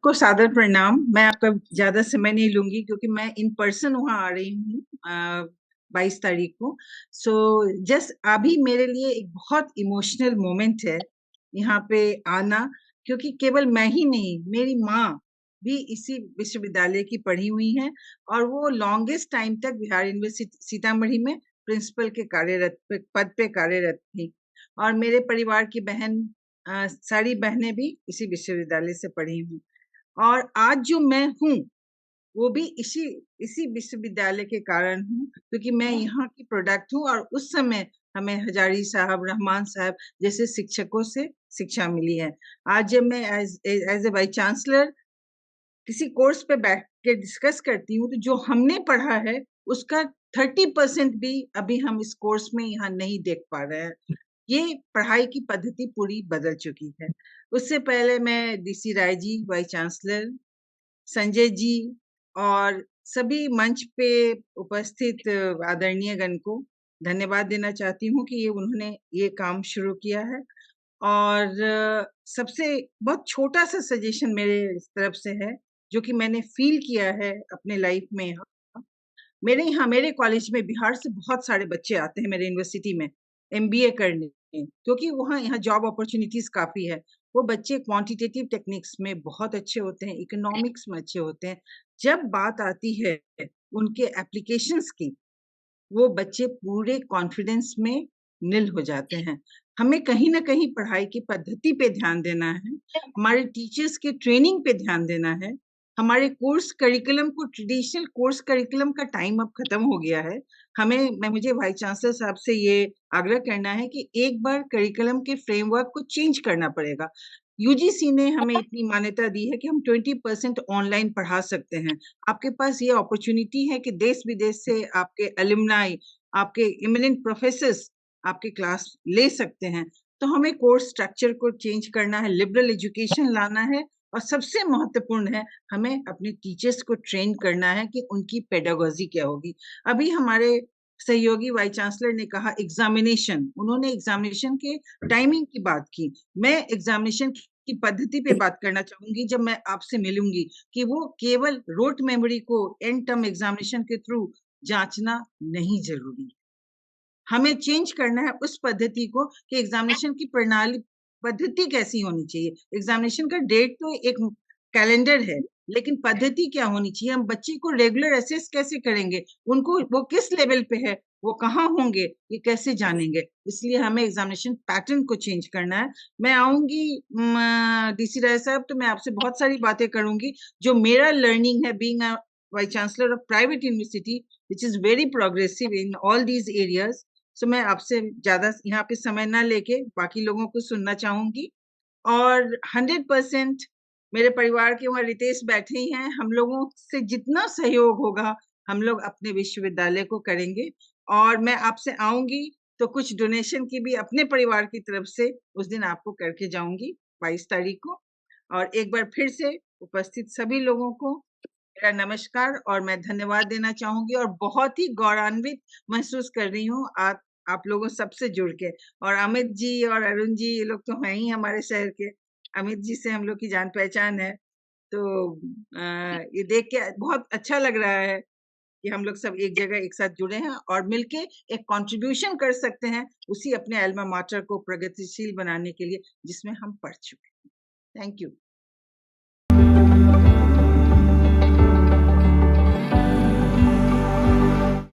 सबको सादर प्रणाम। मैं आपका ज़्यादा समय नहीं लूँगी क्योंकि मैं इन पर्सन वहाँ आ रही हूँ 22 तारीख को। सो जस्ट अभी मेरे लिए एक बहुत इमोशनल मोमेंट है यहाँ पे आना, क्योंकि केवल मैं ही नहीं, मेरी माँ भी इसी विश्वविद्यालय की पढ़ी हुई हैं और वो लॉन्गेस्ट टाइम तक बिहार यूनिवर्सिटी सीतामढ़ी में प्रिंसिपल के पद पे कार्यरत थी। और मेरे परिवार की सारी बहनें भी इसी विश्वविद्यालय से पढ़ी हुई। और आज जो मैं हूँ, वो भी इसी विश्वविद्यालय के कारण हूँ, क्योंकि मैं यहाँ की प्रोडक्ट हूँ और उस समय हमें हजारी साहब, रहमान साहब जैसे शिक्षकों से शिक्षा मिली है। आज जब मैं एज़ ए वाइस चांसलर किसी कोर्स पे बैठ के डिस्कस करती हूँ, तो जो हमने पढ़ा है, उसका 30% भी अभी हम इस कोर्स में यहाँ नहीं देख पा रहे हैं। ये पढ़ाई की पद्धति पूरी बदल चुकी है। उससे पहले मैं DC Rai ji, vice chancellor, Sanjay ji और सभी मंच पे उपस्थित आदरणीय गण को धन्यवाद देना चाहती हूँ कि उन्होंने ये काम शुरू किया है। और सबसे बहुत छोटा-सा सजेशन मेरे इस तरफ से है, जो कि मैंने फ़ील किया है अपने लाइफ़ में यहाँ। मेरे कॉलेज में बिहार से बहुत सारे बच्चे आते हैं मेरे यूनिवर्सिटी में एमबीए करने, क्योंकि यहाँ जॉब अपॉर्च्युनिटीज़ काफ़ी है। वो बच्चे क्वांटिटेटिव टेक्निक्स में बहुत अच्छे होते हैं, इकोनॉमिक्स में अच्छे होते हैं। जब बात आती है उनके एप्लीकेशंस की, वो बच्चे पूरे कॉन्फिडेंस में निल हो जाते हैं। हमें कहीं न कहीं पढ़ाई की पद्धति पे ध्यान देना है, हमारे टीचर्स के ट्रेनिंग पे ध्यान देना है, हमारे कोर्स करिकुलम को ट्रेडिशनल कोर्स करिकुलम का टाइम अब खत्म हो गया है। मुझे वाइस चांसलर साहब से ये आग्रह करना है कि एक बार करिकुलम के फ्रेमवर्क को चेंज करना पड़ेगा। यूजीसी ने हमें इतनी मान्यता दी है कि हम 20% ऑनलाइन पढ़ा सकते हैं। आपके पास ये अपॉर्च्युनिटी है कि देश-विदेश से आपके एलुमनाई, आपके इमिनेंट प्रोफेसर्स आपके क्लास ले सकते हैं। तो हमें कोर्स स्ट्रक्चर को चेंज करना है, लिबरल एजुकेशन लाना है और सबसे महत्वपूर्ण है, हमें अपने टीचर्स को ट्रेन करना है कि उनकी पेडागोजी क्या होगी। अभी हमारे सहयोगी वाइस चांसलर ने कहा एग्ज़ामिनेशन, उन्होंने एग्ज़ामिनेशन के टाइमिंग की बात की। मैं एग्ज़ामिनेशन की पद्धति पे बात करना चाहूँगी जब मैं आपसे मिलूँगी, कि वो केवल रोट मेमोरी को एंड टर्म एग्ज़ामिनेशन के थ्रू जाँचना नहीं ज़रूरी है। हमें चेंज करना है उस पद्धति को कि एग्ज़ामिनेशन की प्रणाली पद्धति कैसी होनी चाहिए। एग्ज़ामिनेशन का डेट तो एक कैलेंडर है, लेकिन पद्धति क्या होनी चाहिए? हम बच्चे को रेगुलर असेस कैसे करेंगे? उनको वो किस लेवल पे है? वो कहाँ होंगे? ये कैसे जानेंगे? इसलिए हमें एग्ज़ामिनेशन पैटर्न को चेंज करना है। मैं आऊँगी डीसी राय साहब, तो मैं आपसे बहुत सारी बातें करूँगी, जो मेरा लर्निंग है being a vice chancellor of private university which is very progressive in all these areas. So मैं आपसे ज़्यादा यहाँ पे समय ना लेके बाकी लोगों को सुनना चाहूँगी और 100% मेरे परिवार के वहाँ रितेश बैठे ही हैं, हम लोगों से जितना सहयोग होगा, हम लोग अपने विश्वविद्यालय को करेंगे और मैं आपसे आऊँगी, तो कुछ डोनेशन की भी अपने परिवार की तरफ से उस दिन आपको करके जाऊँगी 22 तारीख को। और एक बार फिर से उपस्थित सभी लोगों को मेरा नमस्कार और मैं धन्यवाद देना चाहूँगी और बहुत ही गौरवान्वित महसूस कर रही हूँ आप लोगों सबसे जुड़ के। और अमित जी और अरुण जी, ये लोग तो हैं ही हमारे शहर के। अमित जी से हम लोग की जान-पहचान है। तो ये देख के बहुत अच्छा लग रहा है कि हम लोग सब एक जगह एक साथ जुड़े हैं और मिलके एक कंट्रीब्यूशन कर सकते हैं, उसी अपने अल्मा माटर को प्रगतिशील बनाने के लिए, जिसमें हम पढ़ चुके हैं। Thank you.